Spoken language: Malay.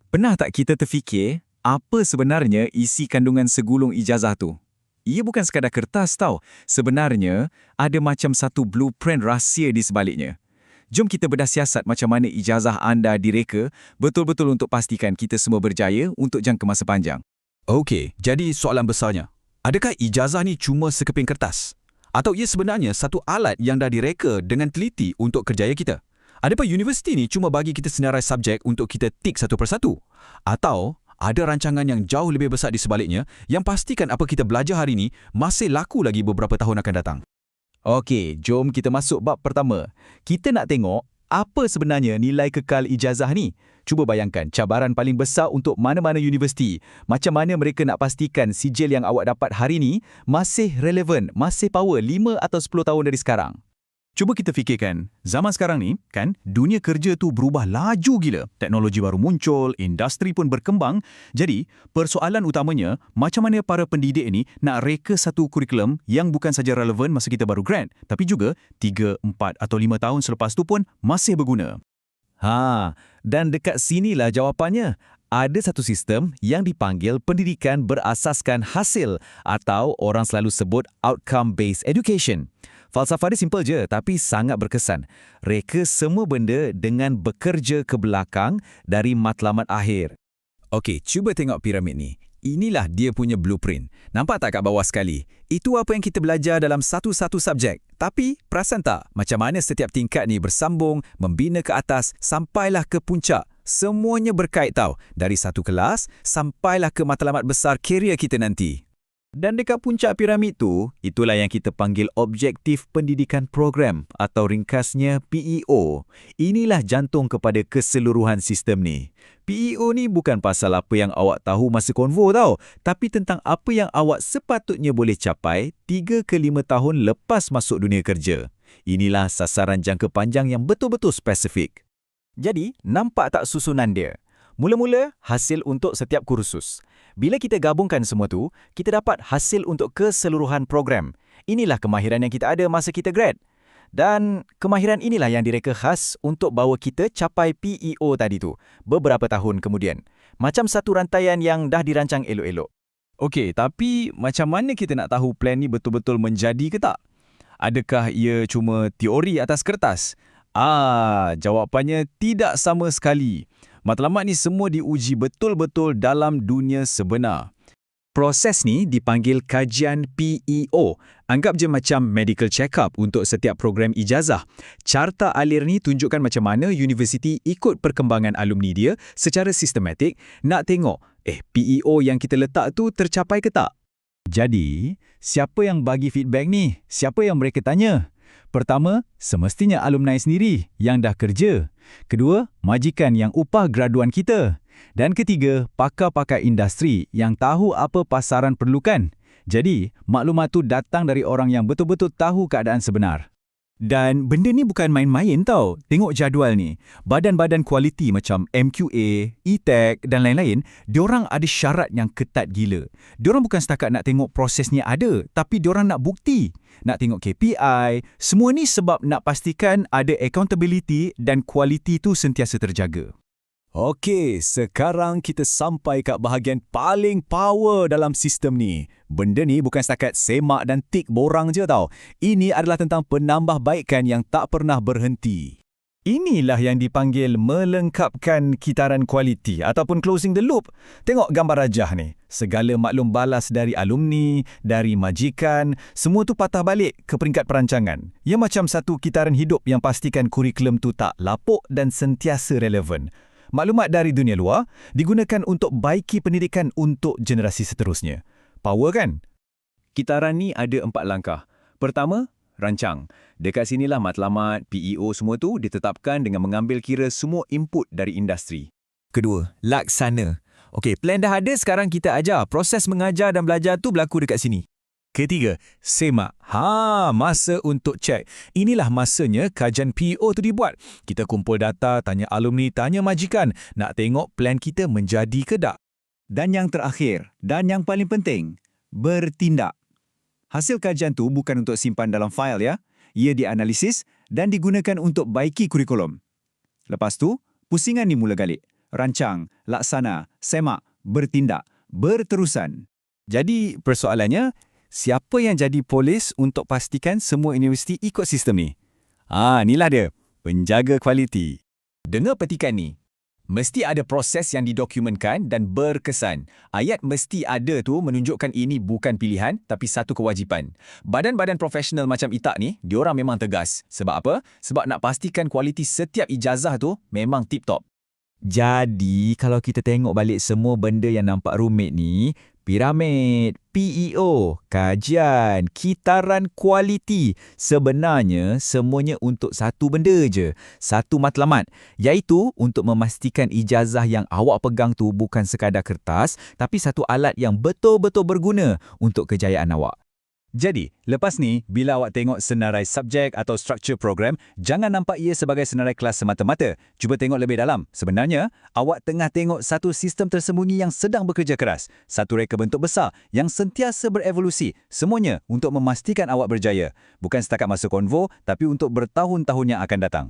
Pernah tak kita terfikir, apa sebenarnya isi kandungan segulung ijazah tu? Ia bukan sekadar kertas tau. Sebenarnya, ada macam satu blueprint rahsia di sebaliknya. Jom kita bedah siasat macam mana ijazah anda direka betul-betul untuk pastikan kita semua berjaya untuk jangka masa panjang. Okey, jadi soalan besarnya, adakah ijazah ni cuma sekeping kertas? Atau ia sebenarnya satu alat yang dah direka dengan teliti untuk kerjaya kita? Adakah universiti ni cuma bagi kita senarai subjek untuk kita tik satu persatu? Atau ada rancangan yang jauh lebih besar di sebaliknya yang pastikan apa kita belajar hari ni masih laku lagi beberapa tahun akan datang? Okey, jom kita masuk bab pertama. Kita nak tengok apa sebenarnya nilai kekal ijazah ni. Cuba bayangkan cabaran paling besar untuk mana-mana universiti. Macam mana mereka nak pastikan sijil yang awak dapat hari ni masih relevan, masih power 5 atau 10 tahun dari sekarang. Cuba kita fikirkan, zaman sekarang ni, kan, dunia kerja tu berubah laju gila. Teknologi baru muncul, industri pun berkembang. Jadi, persoalan utamanya, macam mana para pendidik ni nak reka satu kurikulum yang bukan saja relevan masa kita baru grad, tapi juga 3, 4 atau 5 tahun selepas tu pun masih berguna. Dan dekat sinilah jawapannya. Ada satu sistem yang dipanggil pendidikan berasaskan hasil atau orang selalu sebut outcome-based education. Falsafah dia simple je tapi sangat berkesan. Reka semua benda dengan bekerja ke belakang dari matlamat akhir. Okey, cuba tengok piramid ni. Inilah dia punya blueprint. Nampak tak kat bawah sekali? Itu apa yang kita belajar dalam satu-satu subjek. Tapi, perasan tak macam mana setiap tingkat ni bersambung, membina ke atas, sampailah ke puncak. Semuanya berkait tau. Dari satu kelas, sampailah ke matlamat besar kerjaya kita nanti. Dan dekat puncak piramid tu, itulah yang kita panggil Objektif Pendidikan Program atau ringkasnya PEO. Inilah jantung kepada keseluruhan sistem ni. PEO ni bukan pasal apa yang awak tahu masa konvo tau, tapi tentang apa yang awak sepatutnya boleh capai 3 ke 5 tahun lepas masuk dunia kerja. Inilah sasaran jangka panjang yang betul-betul spesifik. Jadi, nampak tak susunan dia? Mula-mula, hasil untuk setiap kursus. Bila kita gabungkan semua tu, kita dapat hasil untuk keseluruhan program. Inilah kemahiran yang kita ada masa kita grad. Dan kemahiran inilah yang direka khas untuk bawa kita capai PEO tadi tu, beberapa tahun kemudian. Macam satu rantaian yang dah dirancang elok-elok. Okey, tapi macam mana kita nak tahu plan ni betul-betul menjadi ke tak? Adakah ia cuma teori atas kertas? Jawapannya tidak sama sekali. Matlamat ni semua diuji betul-betul dalam dunia sebenar. Proses ni dipanggil kajian PEO. Anggap je macam medical check-up untuk setiap program ijazah. Carta alir ni tunjukkan macam mana universiti ikut perkembangan alumni dia secara sistematik nak tengok, PEO yang kita letak tu tercapai ke tak? Jadi, siapa yang bagi feedback ni? Siapa yang mereka tanya? Pertama, semestinya alumni sendiri yang dah kerja. Kedua, majikan yang upah graduan kita. Dan ketiga, pakar-pakar industri yang tahu apa pasaran perlukan. Jadi, maklumat tu datang dari orang yang betul-betul tahu keadaan sebenar. Dan benda ni bukan main-main tau. Tengok jadual ni. Badan-badan kualiti macam MQA, E-Tech dan lain-lain, diorang ada syarat yang ketat gila. Diorang bukan setakat nak tengok prosesnya ada, tapi diorang nak bukti. Nak tengok KPI. Semua ni sebab nak pastikan ada accountability dan kualiti tu sentiasa terjaga. Okey, sekarang kita sampai kat bahagian paling power dalam sistem ni. Benda ni bukan setakat semak dan tik borang je tau. Ini adalah tentang penambahbaikan yang tak pernah berhenti. Inilah yang dipanggil melengkapkan kitaran kualiti ataupun closing the loop. Tengok gambar rajah ni. Segala maklum balas dari alumni, dari majikan, semua tu patah balik ke peringkat perancangan. Ia macam satu kitaran hidup yang pastikan kurikulum tu tak lapuk dan sentiasa relevan. Maklumat dari dunia luar digunakan untuk baiki pendidikan untuk generasi seterusnya. Power kan? Kitaran ni ada 4 langkah. Pertama, rancang. Dekat sinilah matlamat, PEO semua tu ditetapkan dengan mengambil kira semua input dari industri. Kedua, laksana. Okey, plan dah ada, sekarang kita ajar. Proses mengajar dan belajar tu berlaku dekat sini. Ketiga, semak. Masa untuk cek. Inilah masanya kajian PEO tu dibuat. Kita kumpul data, tanya alumni, tanya majikan. Nak tengok plan kita menjadi ke tak. Dan yang terakhir, dan yang paling penting, bertindak. Hasil kajian tu bukan untuk simpan dalam fail ya. Ia dianalisis dan digunakan untuk baiki kurikulum. Lepas tu, pusingan ni mula galik. Rancang, laksana, semak, bertindak, berterusan. Jadi persoalannya, siapa yang jadi polis untuk pastikan semua universiti ikut sistem ni? Inilah dia, penjaga kualiti. Dengar petikan ni. Mesti ada proses yang didokumentkan dan berkesan. Ayat mesti ada tu menunjukkan ini bukan pilihan tapi satu kewajipan. Badan-badan profesional macam ITAK ni, diorang memang tegas. Sebab apa? Sebab nak pastikan kualiti setiap ijazah tu memang tip-top. Jadi, kalau kita tengok balik semua benda yang nampak rumit ni, piramid, PEO, kajian, kitaran kualiti, sebenarnya semuanya untuk satu benda je, satu matlamat, iaitu untuk memastikan ijazah yang awak pegang tu bukan sekadar kertas, tapi satu alat yang betul-betul berguna untuk kejayaan awak. Jadi, lepas ni, bila awak tengok senarai subjek atau struktur program, jangan nampak ia sebagai senarai kelas semata-mata. Cuba tengok lebih dalam. Sebenarnya, awak tengah tengok satu sistem tersembunyi yang sedang bekerja keras. Satu reka bentuk besar yang sentiasa berevolusi. Semuanya untuk memastikan awak berjaya. Bukan setakat masa konvo, tapi untuk bertahun-tahun yang akan datang.